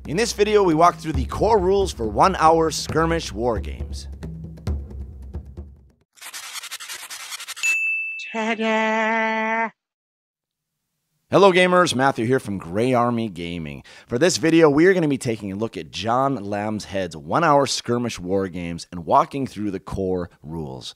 In this video, we walk through the core rules for One-Hour Skirmish Wargames. Ta-da! Hello gamers, Matthew here from Grey Army Gaming. For this video, we are going to be taking a look at John Lambshead's One-Hour Skirmish Wargames and walking through the core rules.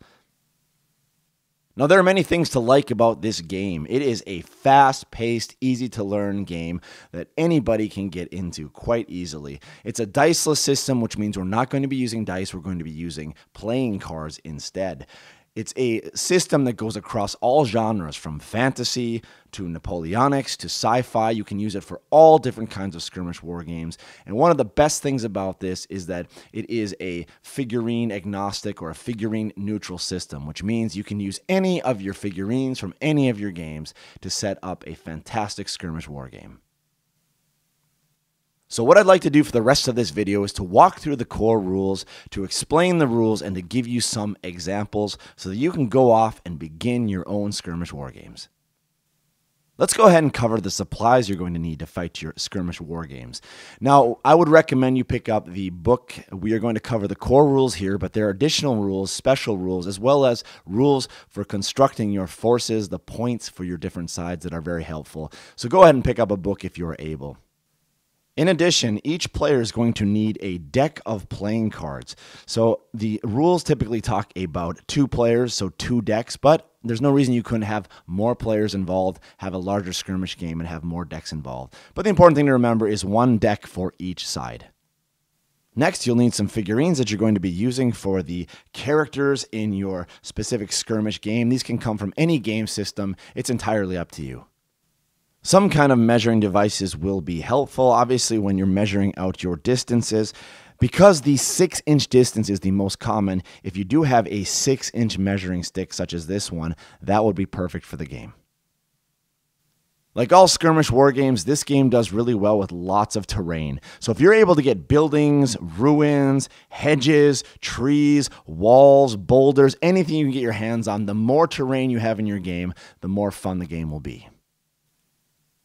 Now, there are many things to like about this game. It is a fast-paced, easy-to-learn game that anybody can get into quite easily. It's a diceless system, which means we're not going to be using dice. We're going to be using playing cards instead. It's a system that goes across all genres, from fantasy to Napoleonics to sci-fi. You can use it for all different kinds of skirmish war games. And one of the best things about this is that it is a figurine agnostic or a figurine neutral system, which means you can use any of your figurines from any of your games to set up a fantastic skirmish war game. So what I'd like to do for the rest of this video is to walk through the core rules, to explain the rules, and to give you some examples so that you can go off and begin your own skirmish war games. Let's go ahead and cover the supplies you're going to need to fight your skirmish war games. Now, I would recommend you pick up the book. We are going to cover the core rules here, but there are additional rules, special rules, as well as rules for constructing your forces, the points for your different sides that are very helpful. So go ahead and pick up a book if you're able. In addition, each player is going to need a deck of playing cards. So the rules typically talk about 2 players, so 2 decks, but there's no reason you couldn't have more players involved, have a larger skirmish game, and have more decks involved. But the important thing to remember is 1 deck for each side. Next, you'll need some figurines that you're going to be using for the characters in your specific skirmish game. These can come from any game system. It's entirely up to you. Some kind of measuring devices will be helpful, obviously, when you're measuring out your distances. Because the 6-inch distance is the most common, if you do have a 6-inch measuring stick, such as this one, that would be perfect for the game. Like all skirmish war games, this game does really well with lots of terrain. So if you're able to get buildings, ruins, hedges, trees, walls, boulders, anything you can get your hands on, the more terrain you have in your game, the more fun the game will be.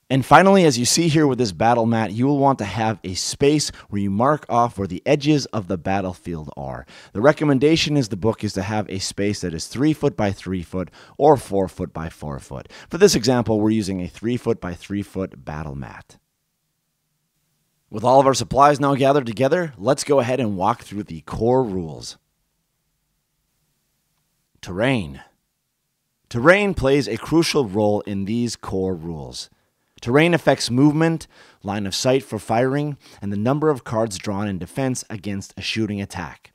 And finally, as you see here with this battle mat, you will want to have a space where you mark off where the edges of the battlefield are. The recommendation is the book is to have a space that is 3 foot by 3 foot or 4 foot by 4 foot. For this example, we're using a 3 foot by 3 foot battle mat. With all of our supplies now gathered together, let's go ahead and walk through the core rules. Terrain. Terrain plays a crucial role in these core rules. Terrain affects movement, line of sight for firing, and the number of cards drawn in defense against a shooting attack.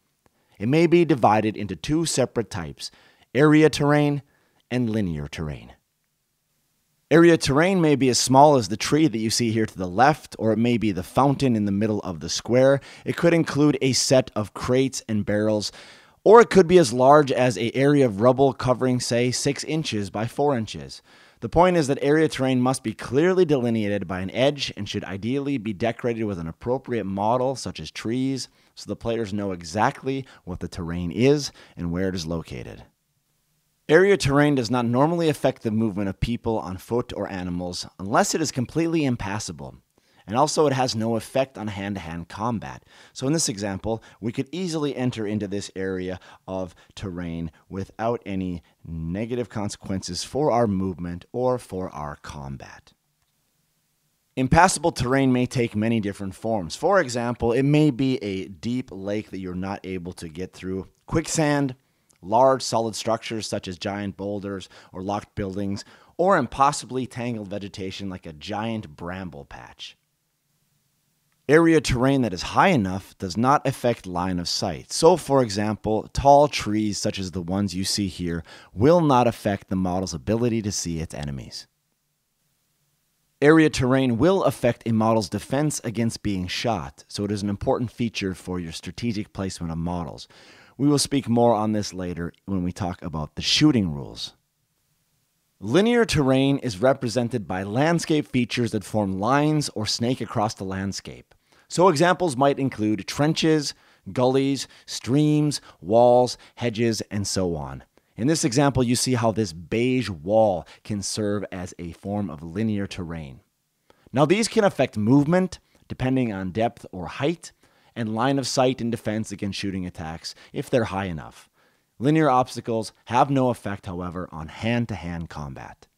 It may be divided into 2 separate types, area terrain and linear terrain. Area terrain may be as small as the tree that you see here to the left, or it may be the fountain in the middle of the square. It could include a set of crates and barrels, or it could be as large as an area of rubble covering, say, 6 inches by 4 inches. The point is that area terrain must be clearly delineated by an edge and should ideally be decorated with an appropriate model, such as trees, so the players know exactly what the terrain is and where it is located. Area terrain does not normally affect the movement of people on foot or animals unless it is completely impassable. And also it has no effect on hand-to-hand combat. So in this example, we could easily enter into this area of terrain without any negative consequences for our movement or for our combat. Impassable terrain may take many different forms. For example, it may be a deep lake that you're not able to get through, quicksand, large solid structures such as giant boulders or locked buildings, or impossibly tangled vegetation like a giant bramble patch. Area terrain that is high enough does not affect line of sight. So, for example, tall trees such as the ones you see here will not affect the model's ability to see its enemies. Area terrain will affect a model's defense against being shot, so it is an important feature for your strategic placement of models. We will speak more on this later when we talk about the shooting rules. Linear terrain is represented by landscape features that form lines or snake across the landscape. So examples might include trenches, gullies, streams, walls, hedges, and so on. In this example, you see how this beige wall can serve as a form of linear terrain. Now, these can affect movement, depending on depth or height, and line of sight and defense against shooting attacks if they're high enough. Linear obstacles have no effect, however, on hand-to-hand combat.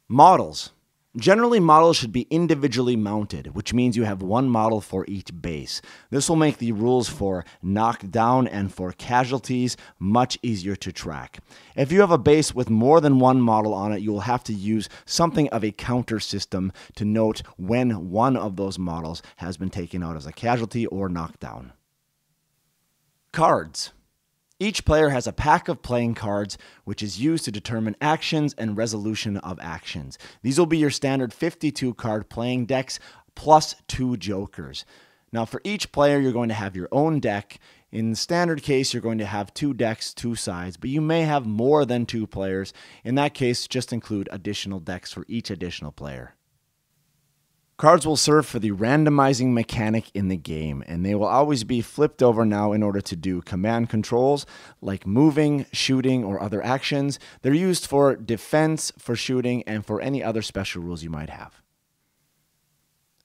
Models. Generally, models should be individually mounted, which means you have one model for each base. This will make the rules for knockdown and for casualties much easier to track. If you have a base with more than one model on it, you will have to use something of a counter system to note when one of those models has been taken out as a casualty or knockdown. Cards. Each player has a pack of playing cards, which is used to determine actions and resolution of actions. These will be your standard 52 card playing decks plus 2 jokers. Now for each player, you're going to have your own deck. In the standard case, you're going to have 2 decks, 2 sides, but you may have more than 2 players. In that case, just include additional decks for each additional player. Cards will serve for the randomizing mechanic in the game, and they will always be flipped over now in order to do command controls like moving, shooting, or other actions. They're used for defense, for shooting, and for any other special rules you might have.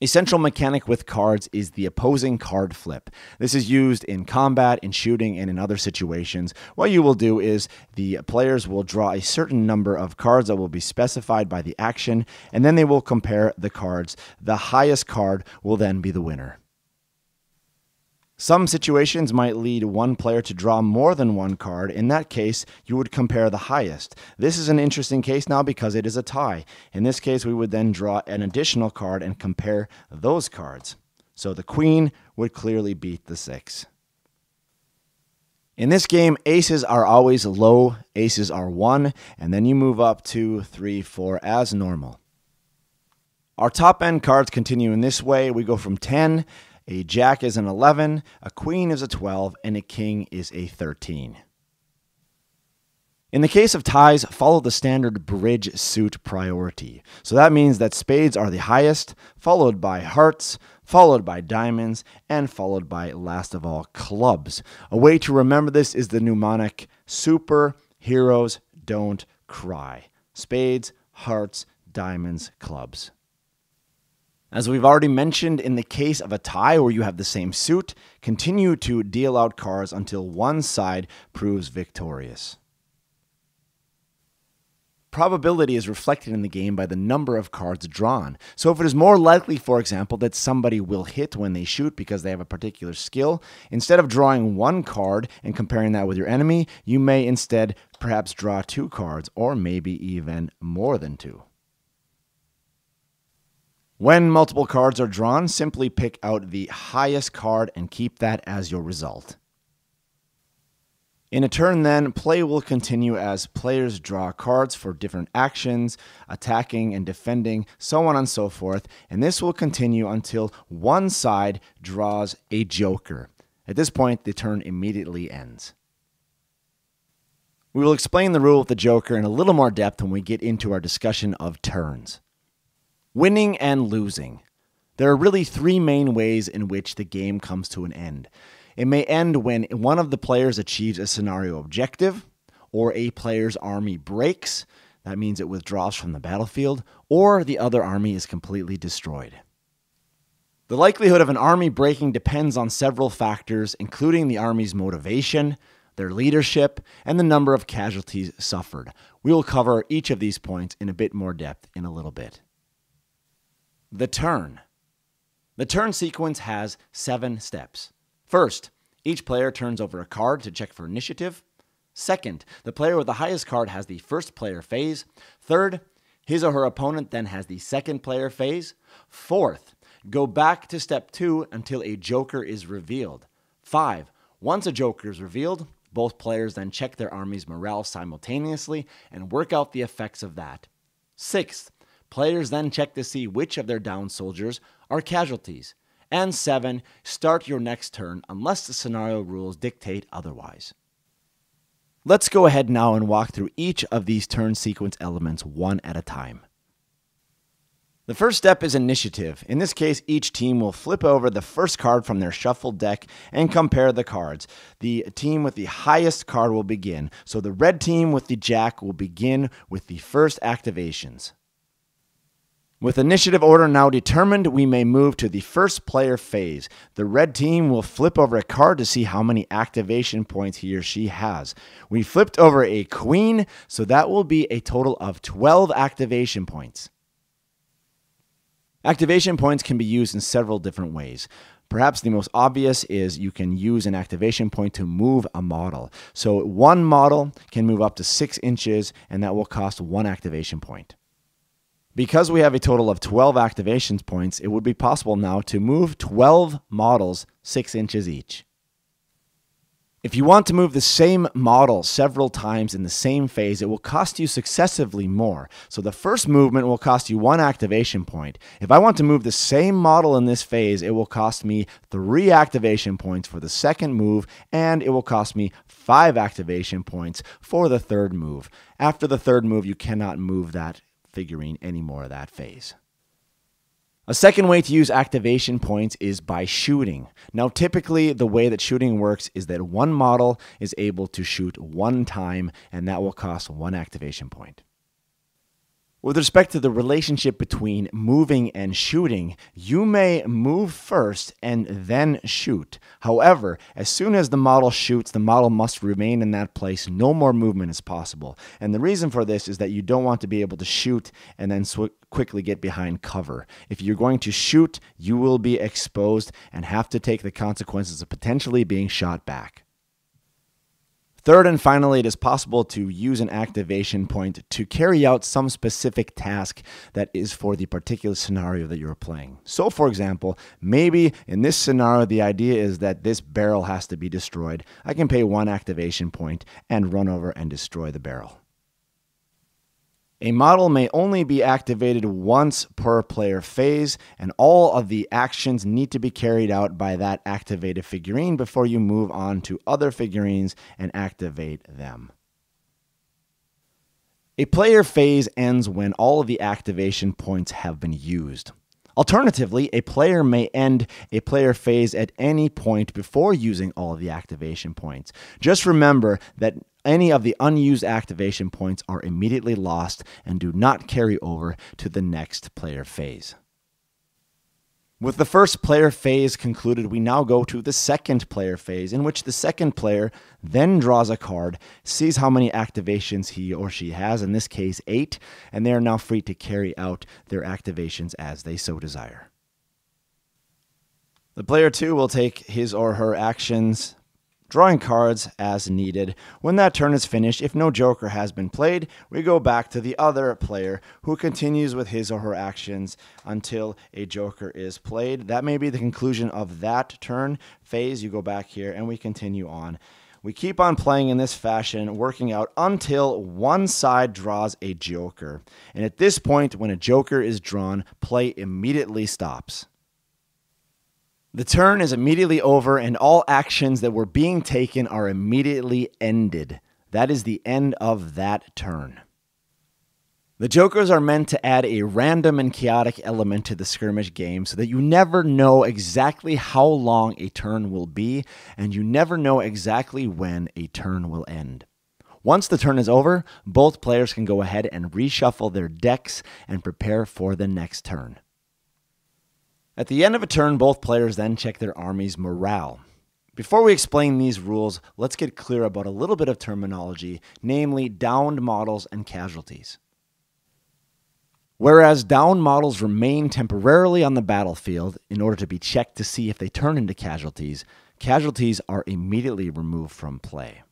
Essential mechanic with cards is the opposing card flip. This is used in combat, in shooting, and in other situations. What you will do is the players will draw a certain number of cards that will be specified by the action, and then they will compare the cards. The highest card will then be the winner. Some situations might lead one player to draw more than one card. In that case, you would compare the highest. This is an interesting case now because it is a tie. In this case, we would then draw an additional card and compare those cards. So the queen would clearly beat the 6. In this game, aces are always low, aces are 1, and then you move up 2, 3, 4 as normal. Our top end cards continue in this way. We go from 10. A jack is an 11, a queen is a 12, and a king is a 13. In the case of ties, follow the standard bridge suit priority. So that means that spades are the highest, followed by hearts, followed by diamonds, and followed by, last of all, clubs. A way to remember this is the mnemonic super heroes don't cry. Spades, hearts, diamonds, clubs. As we've already mentioned, in the case of a tie where you have the same suit, continue to deal out cards until one side proves victorious. Probability is reflected in the game by the number of cards drawn. So if it is more likely, for example, that somebody will hit when they shoot because they have a particular skill, instead of drawing one card and comparing that with your enemy, you may instead perhaps draw 2 cards, or maybe even more than 2. When multiple cards are drawn, simply pick out the highest card and keep that as your result. In a turn then, play will continue as players draw cards for different actions, attacking and defending, so on and so forth, and this will continue until one side draws a joker. At this point, the turn immediately ends. We will explain the rule with the joker in a little more depth when we get into our discussion of turns. Winning and losing. There are really 3 main ways in which the game comes to an end. It may end when one of the players achieves a scenario objective, or a player's army breaks, that means it withdraws from the battlefield, or the other army is completely destroyed. The likelihood of an army breaking depends on several factors, including the army's motivation, their leadership, and the number of casualties suffered. We will cover each of these points in a bit more depth in a little bit. The turn. The turn sequence has 7 steps. First, each player turns over a card to check for initiative. Second, the player with the highest card has the first player phase. Third, his or her opponent then has the second player phase. Fourth, go back to step 2 until a joker is revealed. 5, once a joker is revealed, both players then check their army's morale simultaneously and work out the effects of that. 6th, players then check to see which of their downed soldiers are casualties. And 7, start your next turn unless the scenario rules dictate otherwise. Let's go ahead now and walk through each of these turn sequence elements one at a time. The first step is initiative. In this case, each team will flip over the first card from their shuffled deck and compare the cards. The team with the highest card will begin. So the red team with the jack will begin with the first activations. With initiative order now determined, we may move to the first player phase. The red team will flip over a card to see how many activation points he or she has. We flipped over a queen, so that will be a total of 12 activation points. Activation points can be used in several different ways. Perhaps the most obvious is you can use an activation point to move a model. So one model can move up to 6 inches, and that will cost 1 activation point. Because we have a total of 12 activation points, it would be possible now to move 12 models 6 inches each. If you want to move the same model several times in the same phase, it will cost you successively more. So the first movement will cost you 1 activation point. If I want to move the same model in this phase, it will cost me 3 activation points for the second move, and it will cost me 5 activation points for the third move. After the third move, you cannot move that figurine anymore of that phase. A second way to use activation points is by shooting. Now, typically, the way that shooting works is that one model is able to shoot 1 time, and that will cost 1 activation point. With respect to the relationship between moving and shooting, you may move first and then shoot. However, as soon as the model shoots, the model must remain in that place. No more movement is possible. And the reason for this is that you don't want to be able to shoot and then quickly get behind cover. If you're going to shoot, you will be exposed and have to take the consequences of potentially being shot back. Third and finally, it is possible to use an activation point to carry out some specific task that is for the particular scenario that you're playing. So, for example, maybe in this scenario, the idea is that this barrel has to be destroyed. I can pay 1 activation point and run over and destroy the barrel. A model may only be activated once per player phase, and all of the actions need to be carried out by that activated figurine before you move on to other figurines and activate them. A player phase ends when all of the activation points have been used. Alternatively, a player may end a player phase at any point before using all of the activation points. Just remember that any of the unused activation points are immediately lost and do not carry over to the next player phase. With the first player phase concluded, we now go to the second player phase, in which the second player then draws a card, sees how many activations he or she has, in this case 8, and they are now free to carry out their activations as they so desire. The player 2 will take his or her actions, drawing cards as needed. When that turn is finished, if no joker has been played, we go back to the other player who continues with his or her actions until a joker is played. That may be the conclusion of that turn phase. You go back here and we continue on. We keep on playing in this fashion, working out until one side draws a joker. And at this point, when a joker is drawn, play immediately stops. The turn is immediately over, and all actions that were being taken are immediately ended. That is the end of that turn. The jokers are meant to add a random and chaotic element to the skirmish game so that you never know exactly how long a turn will be, and you never know exactly when a turn will end. Once the turn is over, both players can go ahead and reshuffle their decks and prepare for the next turn. At the end of a turn, both players then check their army's morale. Before we explain these rules, let's get clear about a little bit of terminology, namely downed models and casualties. Whereas downed models remain temporarily on the battlefield in order to be checked to see if they turn into casualties, casualties are immediately removed from play.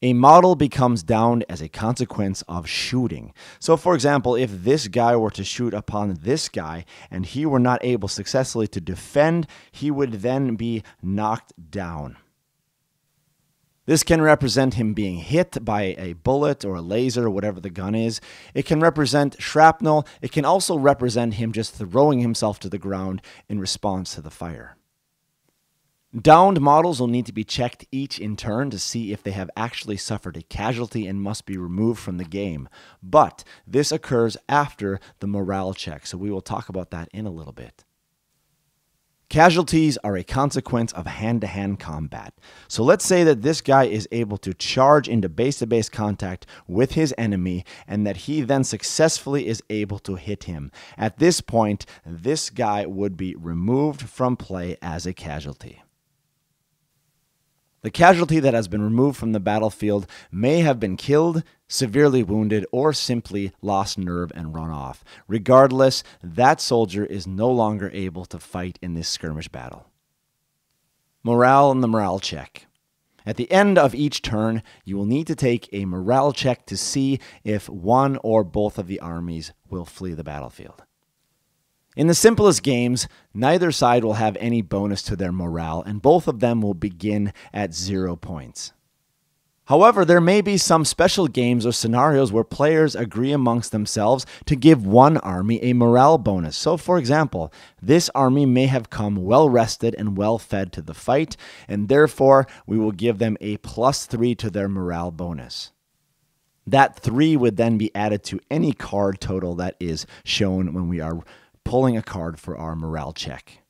A model becomes downed as a consequence of shooting. So, for example, if this guy were to shoot upon this guy and he were not able successfully to defend, he would then be knocked down. This can represent him being hit by a bullet or a laser or whatever the gun is. It can represent shrapnel. It can also represent him just throwing himself to the ground in response to the fire. Downed models will need to be checked each in turn to see if they have actually suffered a casualty and must be removed from the game. But this occurs after the morale check, so we will talk about that in a little bit. Casualties are a consequence of hand-to-hand combat. So let's say that this guy is able to charge into base-to-base contact with his enemy and that he then successfully is able to hit him. At this point, this guy would be removed from play as a casualty. The casualty that has been removed from the battlefield may have been killed, severely wounded, or simply lost nerve and run off. Regardless, that soldier is no longer able to fight in this skirmish battle. Morale and the morale check. At the end of each turn, you will need to take a morale check to see if one or both of the armies will flee the battlefield. In the simplest games, neither side will have any bonus to their morale, and both of them will begin at 0 points. However, there may be some special games or scenarios where players agree amongst themselves to give one army a morale bonus. So, for example, this army may have come well rested and well fed to the fight, and therefore we will give them a +3 to their morale bonus. That 3 would then be added to any card total that is shown when we are pulling a card for our morale check.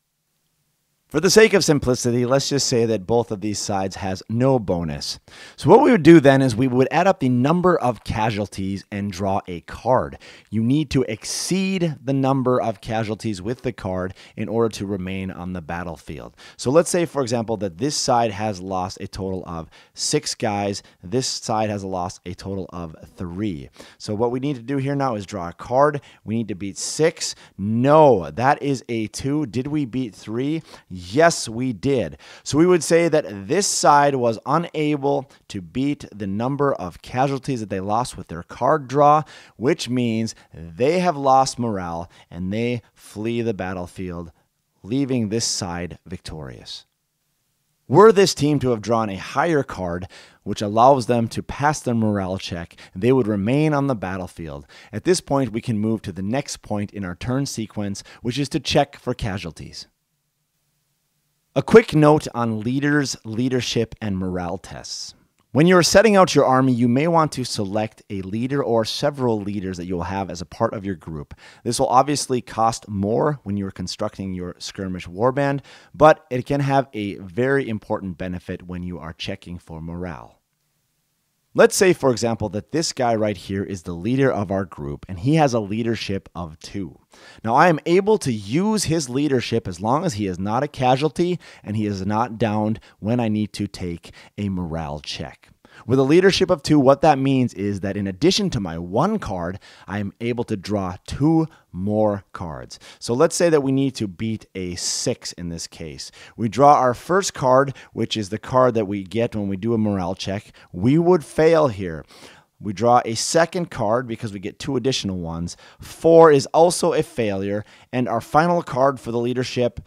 For the sake of simplicity, let's just say that both of these sides has no bonus. So what we would do then is we would add up the number of casualties and draw a card. You need to exceed the number of casualties with the card in order to remain on the battlefield. So let's say, for example, that this side has lost a total of 6 guys. This side has lost a total of 3. So what we need to do here now is draw a card. We need to beat 6. No, that is a 2. Did we beat 3? Yes, we did. So we would say that this side was unable to beat the number of casualties that they lost with their card draw, which means they have lost morale and they flee the battlefield, leaving this side victorious. Were this team to have drawn a higher card, which allows them to pass their morale check, they would remain on the battlefield. At this point, we can move to the next point in our turn sequence, which is to check for casualties. A quick note on leaders, leadership, and morale tests. When you're setting out your army, you may want to select a leader or several leaders that you'll have as a part of your group. This will obviously cost more when you're constructing your skirmish warband, but it can have a very important benefit when you are checking for morale. Let's say, for example, that this guy right here is the leader of our group, and he has a leadership of 2. Now, I am able to use his leadership as long as he is not a casualty and he is not downed when I need to take a morale check. With a leadership of 2, what that means is that in addition to my 1 card, I am able to draw 2 more cards. So let's say that we need to beat a 6 in this case. We draw our first card, which is the card that we get when we do a morale check. We would fail here. We draw a second card because we get 2 additional ones. 4 is also a failure. And our final card for the leadership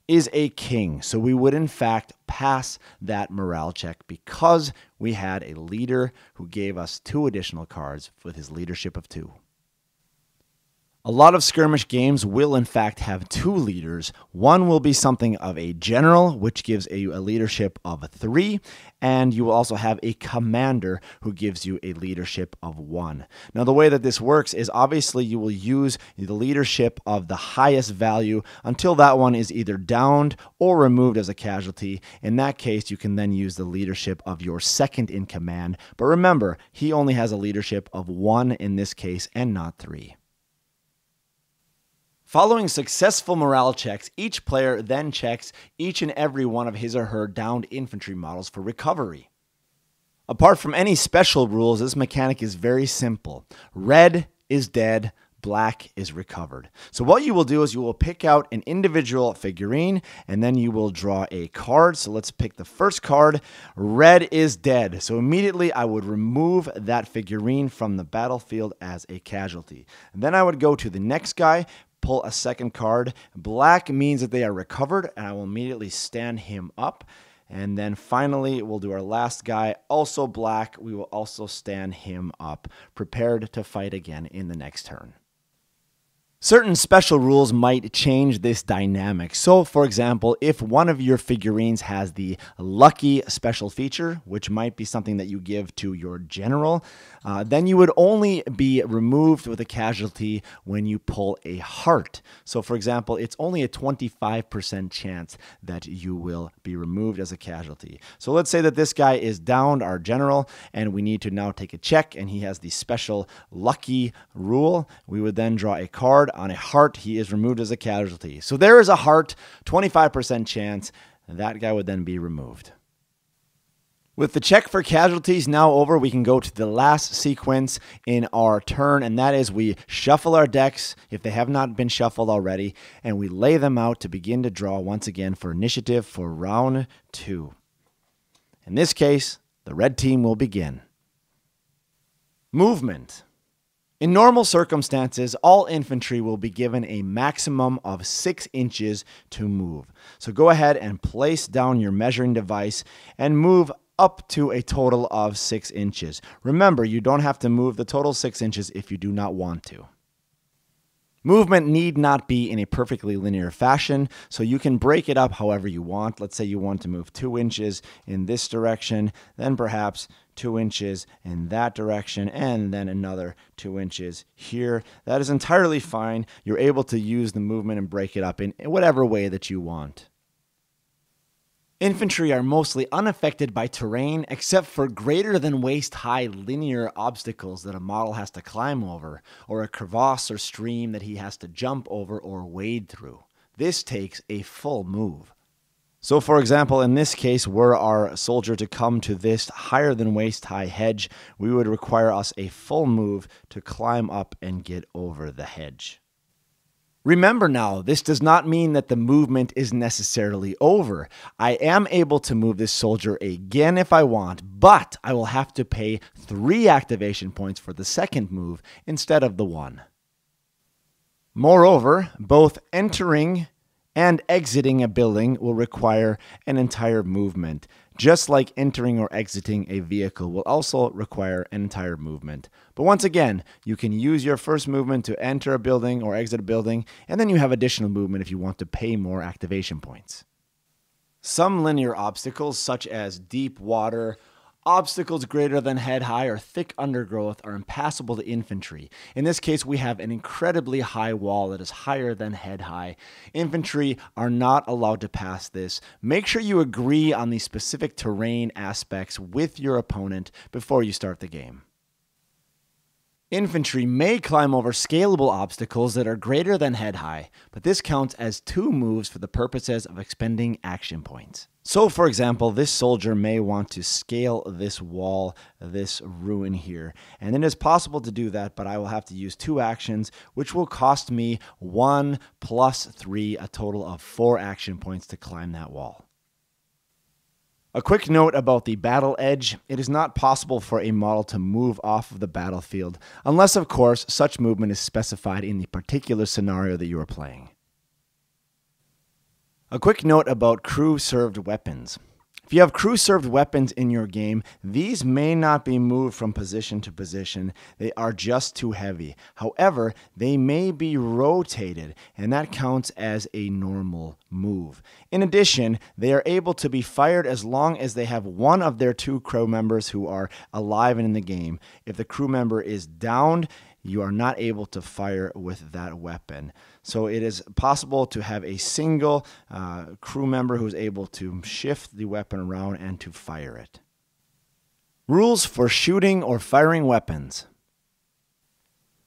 is a king. So we would in fact pass that morale check because we had a leader who gave us 2 additional cards with his leadership of 2. A lot of skirmish games will in fact have 2 leaders. One will be something of a general, which gives a leadership of 3, and you will also have a commander who gives you a leadership of 1. Now, the way that this works is obviously you will use the leadership of the highest value until that one is either downed or removed as a casualty. In that case, you can then use the leadership of your second in command. But remember, he only has a leadership of 1 in this case and not 3. Following successful morale checks, each player then checks each and every one of his or her downed infantry models for recovery. Apart from any special rules, this mechanic is very simple. Red is dead, black is recovered. So what you will do is you will pick out an individual figurine and then you will draw a card. So let's pick the first card. Red is dead. So immediately I would remove that figurine from the battlefield as a casualty. And then I would go to the next guy, pull a second card. Black means that they are recovered, and I will immediately stand him up. And then finally, we'll do our last guy, also black. We will also stand him up, prepared to fight again in the next turn. Certain special rules might change this dynamic. So, for example, if one of your figurines has the lucky special feature, which might be something that you give to your general, then you would only be removed with a casualty when you pull a heart. So, for example, it's only a 25% chance that you will be removed as a casualty. So let's say that this guy is downed, our general, and we need to now take a check, and he has the special lucky rule. We would then draw a card. On a heart, he is removed as a casualty. So there is a heart, 25% chance. That guy would then be removed. With the check for casualties now over, we can go to the last sequence in our turn, and that is we shuffle our decks, if they have not been shuffled already, and we lay them out to begin to draw once again for initiative for round 2. In this case, the red team will begin. Movement. In normal circumstances, all infantry will be given a maximum of 6 inches to move. So go ahead and place down your measuring device and move up to a total of 6 inches. Remember, you don't have to move the total 6 inches if you do not want to. Movement need not be in a perfectly linear fashion, so you can break it up however you want. Let's say you want to move 2 inches in this direction, then perhaps 2 inches in that direction, and then another 2 inches here. That is entirely fine. You're able to use the movement and break it up in whatever way that you want. Infantry are mostly unaffected by terrain except for greater than waist-high linear obstacles that a model has to climb over, or a crevasse or stream that he has to jump over or wade through. This takes a full move. So for example, in this case, were our soldier to come to this higher than waist-high hedge, we would require us a full move to climb up and get over the hedge. Remember now, this does not mean that the movement is necessarily over. I am able to move this soldier again if I want, but I will have to pay 3 activation points for the second move instead of the 1. Moreover, both entering and exiting a building will require an entire movement, just like entering or exiting a vehicle will also require an entire movement. But once again, you can use your first movement to enter a building or exit a building, and then you have additional movement if you want to pay more activation points. Some linear obstacles, such as deep water, obstacles greater than head high, or thick undergrowth are impassable to infantry. In this case, we have an incredibly high wall that is higher than head high. Infantry are not allowed to pass this. Make sure you agree on the specific terrain aspects with your opponent before you start the game. Infantry may climb over scalable obstacles that are greater than head high, but this counts as 2 moves for the purposes of expending action points. So for example, this soldier may want to scale this wall, this ruin here, and it is possible to do that, but I will have to use 2 actions, which will cost me 1 plus 3, a total of 4 action points to climb that wall. A quick note about the battle edge. It is not possible for a model to move off of the battlefield, unless of course such movement is specified in the particular scenario that you are playing. A quick note about crew-served weapons. If you have crew-served weapons in your game, these may not be moved from position to position. They are just too heavy. However, they may be rotated, and that counts as a normal move. In addition, they are able to be fired as long as they have one of their 2 crew members who are alive and in the game. If the crew member is downed, you are not able to fire with that weapon. So it is possible to have a single crew member who is able to shift the weapon around and to fire it. Rules for shooting or firing weapons.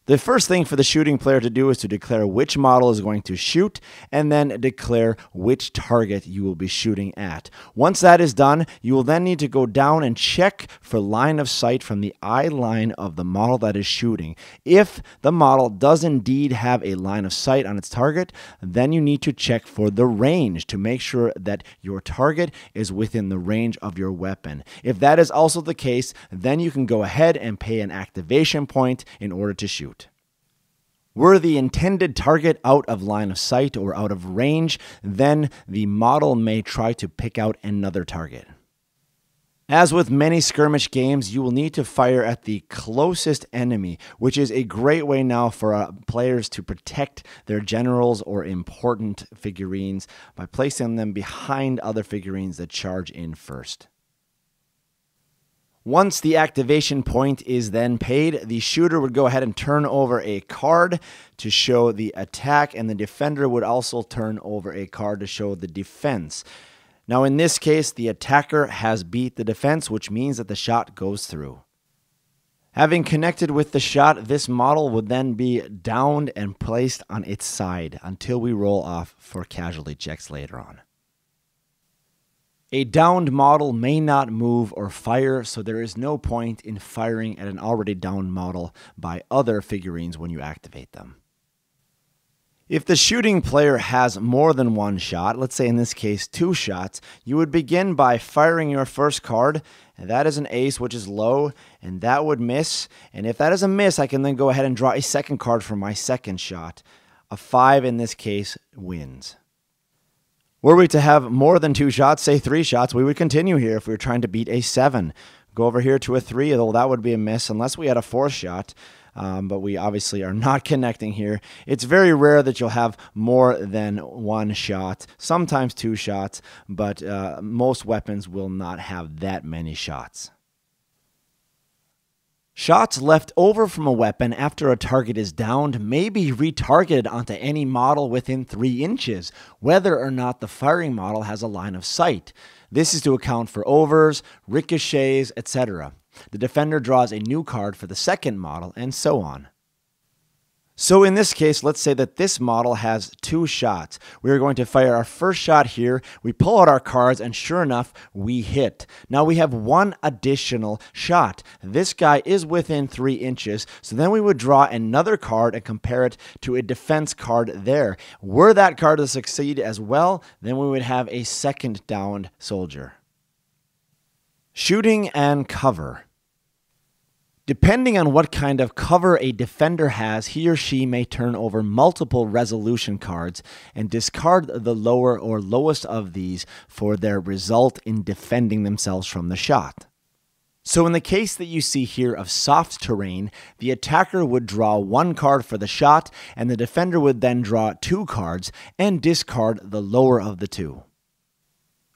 The first thing for the shooting player to do is to declare which model is going to shoot and then declare which target you will be shooting at. Once that is done, you will then need to go down and check for line of sight from the eye line of the model that is shooting. If the model does indeed have a line of sight on its target, then you need to check for the range to make sure that your target is within the range of your weapon. If that is also the case, then you can go ahead and pay an activation point in order to shoot. Were the intended target out of line of sight or out of range, then the model may try to pick out another target. As with many skirmish games, you will need to fire at the closest enemy, which is a great way now for players to protect their generals or important figurines by placing them behind other figurines that charge in first. Once the activation point is then paid, the shooter would go ahead and turn over a card to show the attack, and the defender would also turn over a card to show the defense. Now, in this case, the attacker has beat the defense, which means that the shot goes through. Having connected with the shot, this model would then be downed and placed on its side until we roll off for casualty checks later on. A downed model may not move or fire, so there is no point in firing at an already downed model by other figurines when you activate them. If the shooting player has more than one shot, let's say in this case 2 shots, you would begin by firing your first card, and that is an ace, which is low, and that would miss. And if that is a miss, I can then go ahead and draw a second card for my second shot. A 5 in this case wins. Were we to have more than 2 shots, say 3 shots, we would continue here if we were trying to beat a 7. Go over here to a 3, although that would be a miss unless we had a 4th shot. But we obviously are not connecting here. It's very rare that you'll have more than 1 shot, sometimes 2 shots, but most weapons will not have that many shots. Shots left over from a weapon after a target is downed may be retargeted onto any model within 3 inches, whether or not the firing model has a line of sight. This is to account for overs, ricochets, etc. The defender draws a new card for the second model, and so on. So in this case, let's say that this model has 2 shots. We are going to fire our first shot here. We pull out our cards, and sure enough, we hit. Now we have 1 additional shot. This guy is within 3 inches, so then we would draw another card and compare it to a defense card there. Were that card to succeed as well, then we would have a second downed soldier. Shooting and cover. Depending on what kind of cover a defender has, he or she may turn over multiple resolution cards and discard the lower or lowest of these for their result in defending themselves from the shot. So in the case that you see here of soft terrain, the attacker would draw 1 card for the shot, and the defender would then draw 2 cards and discard the lower of the 2.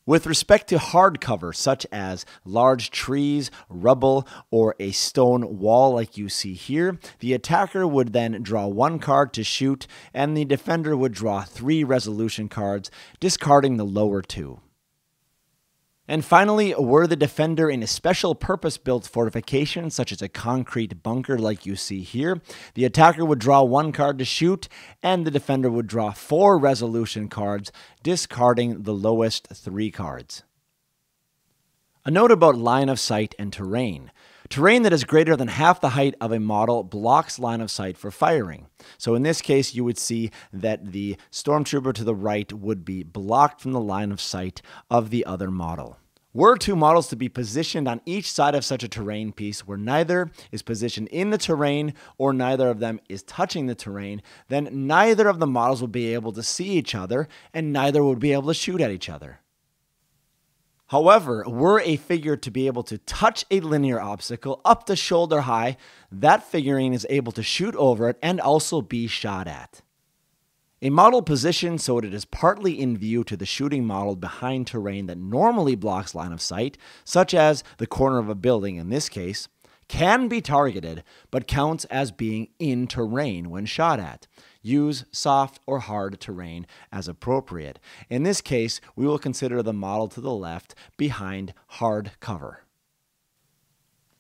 With respect to hard cover, such as large trees, rubble, or a stone wall like you see here, the attacker would then draw 1 card to shoot, and the defender would draw 3 resolution cards, discarding the lower 2. And finally, were the defender in a special purpose-built fortification, such as a concrete bunker like you see here, the attacker would draw 1 card to shoot, and the defender would draw 4 resolution cards, discarding the lowest 3 cards. A note about line of sight and terrain. Terrain that is greater than half the height of a model blocks line of sight for firing. So in this case, you would see that the stormtrooper to the right would be blocked from the line of sight of the other model. Were 2 models to be positioned on each side of such a terrain piece where neither is positioned in the terrain or neither of them is touching the terrain, then neither of the models would be able to see each other and neither would be able to shoot at each other. However, were a figure to be able to touch a linear obstacle up to shoulder high, that figurine is able to shoot over it and also be shot at. A model positioned so that it is partly in view to the shooting model behind terrain that normally blocks line of sight, such as the corner of a building in this case, can be targeted but counts as being in terrain when shot at. Use soft or hard terrain as appropriate. In this case, we will consider the model to the left behind hard cover.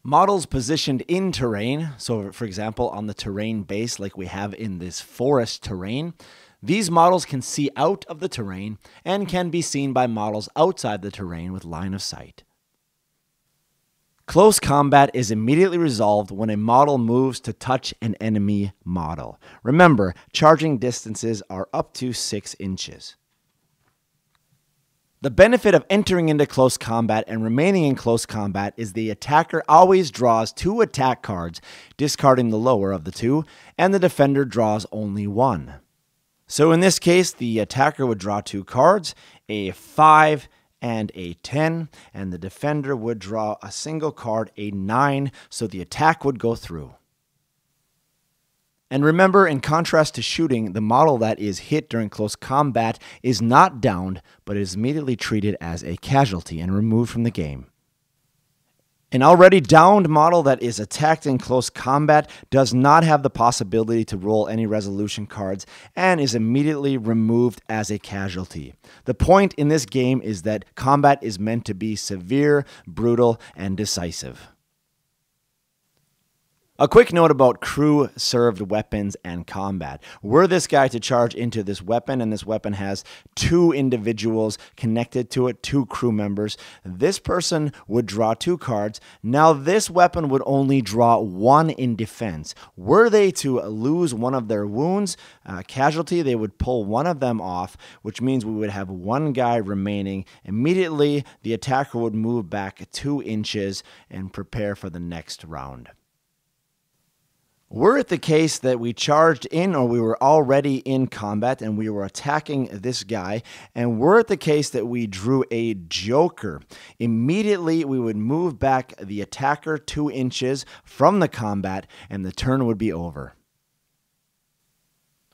Models positioned in terrain, so for example on the terrain base like we have in this forest terrain, these models can see out of the terrain and can be seen by models outside the terrain with line of sight. Close combat is immediately resolved when a model moves to touch an enemy model. Remember, charging distances are up to 6 inches. The benefit of entering into close combat and remaining in close combat is the attacker always draws 2 attack cards, discarding the lower of the 2, and the defender draws only 1. So in this case, the attacker would draw 2 cards, a 5 and a 10, and the defender would draw a single card, a 9, so the attack would go through. And remember, in contrast to shooting, the model that is hit during close combat is not downed, but is immediately treated as a casualty and removed from the game. An already downed model that is attacked in close combat does not have the possibility to roll any resolution cards and is immediately removed as a casualty. The point in this game is that combat is meant to be severe, brutal, and decisive. A quick note about crew-served weapons and combat. Were this guy to charge into this weapon, and this weapon has 2 individuals connected to it, 2 crew members, this person would draw 2 cards. Now this weapon would only draw 1 in defense. Were they to lose one of their wounds, casualty, they would pull one of them off, which means we would have 1 guy remaining. Immediately, the attacker would move back 2 inches and prepare for the next round. Were it the case that we charged in, or we were already in combat and we were attacking this guy, and were it the case that we drew a joker, immediately we would move back the attacker 2 inches from the combat and the turn would be over.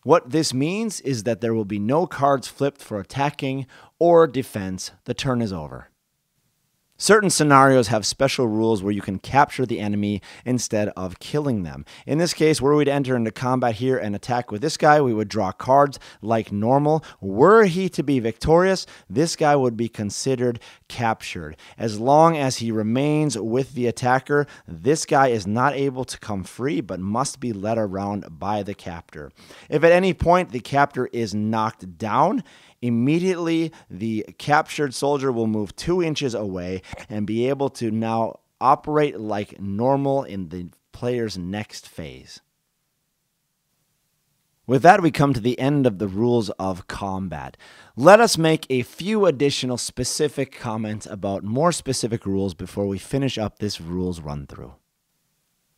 What this means is that there will be no cards flipped for attacking or defense. The turn is over. Certain scenarios have special rules where you can capture the enemy instead of killing them. In this case, were we to enter into combat here and attack with this guy, we would draw cards like normal. Were he to be victorious, this guy would be considered captured. As long as he remains with the attacker, this guy is not able to come free but must be led around by the captor. If at any point the captor is knocked down, immediately the captured soldier will move 2 inches away and be able to now operate like normal in the player's next phase. With that, we come to the end of the rules of combat. Let us make a few additional specific comments about more specific rules before we finish up this rules run-through.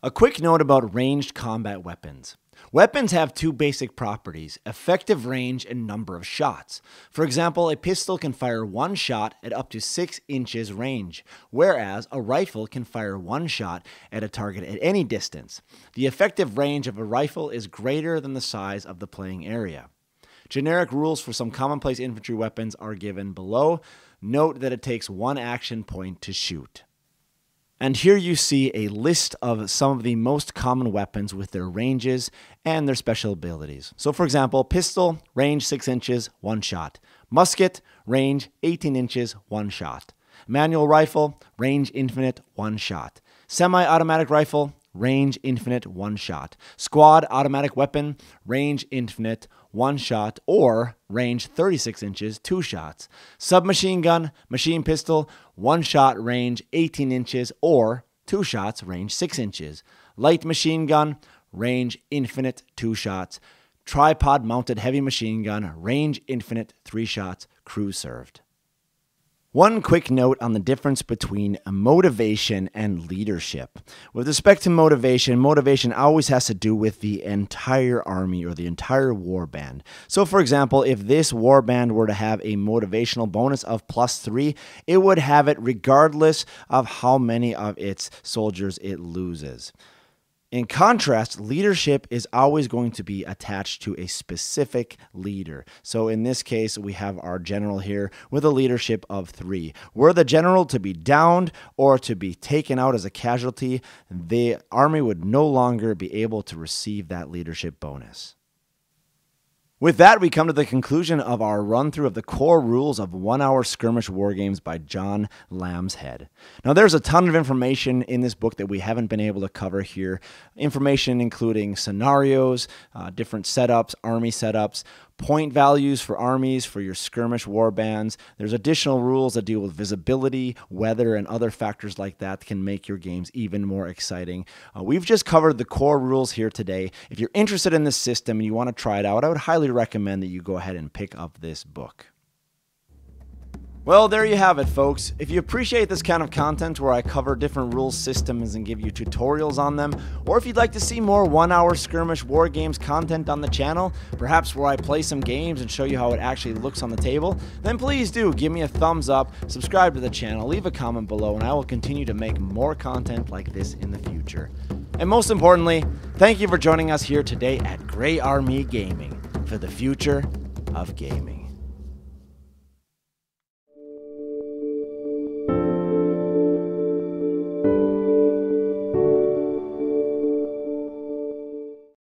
A quick note about ranged combat weapons. Weapons have 2 basic properties: effective range and number of shots. For example, a pistol can fire 1 shot at up to 6 inches range, whereas a rifle can fire 1 shot at a target at any distance. The effective range of a rifle is greater than the size of the playing area. Generic rules for some commonplace infantry weapons are given below. Note that it takes 1 action point to shoot. And here you see a list of some of the most common weapons with their ranges and their special abilities. So for example, pistol, range 6 inches, 1 shot. Musket, range 18 inches, 1 shot. Manual rifle, range infinite, 1 shot. Semi-automatic rifle, range infinite, 1 shot. Squad automatic weapon, range infinite, 1 shot, or range 36 inches, 2 shots. Submachine gun, machine pistol, 1 shot, range 18 inches, or 2 shots, range 6 inches. Light machine gun, range infinite, 2 shots. Tripod mounted heavy machine gun, range infinite, 3 shots, crew served. One quick note on the difference between motivation and leadership. With respect to motivation, motivation always has to do with the entire army or the entire warband. So for example, if this warband were to have a motivational bonus of +3, it would have it regardless of how many of its soldiers it loses. In contrast, leadership is always going to be attached to a specific leader. So in this case, we have our general here with a leadership of 3. Were the general to be downed or to be taken out as a casualty, the army would no longer be able to receive that leadership bonus. With that, we come to the conclusion of our run-through of the core rules of One-Hour Skirmish Wargames by John Lambshead. Now, there's a ton of information in this book that we haven't been able to cover here. Information including scenarios, different setups, army setups, point values for armies, for your skirmish war bands. There's additional rules that deal with visibility, weather, and other factors like that can make your games even more exciting. We've just covered the core rules here today. If you're interested in this system and you want to try it out, I would highly recommend that you go ahead and pick up this book. Well, there you have it, folks. If you appreciate this kind of content where I cover different rule systems and give you tutorials on them, or if you'd like to see more one-hour skirmish war games content on the channel, perhaps where I play some games and show you how it actually looks on the table, then please do give me a thumbs up, subscribe to the channel, leave a comment below, and I will continue to make more content like this in the future. And most importantly, thank you for joining us here today at Grey Army Gaming for the future of gaming.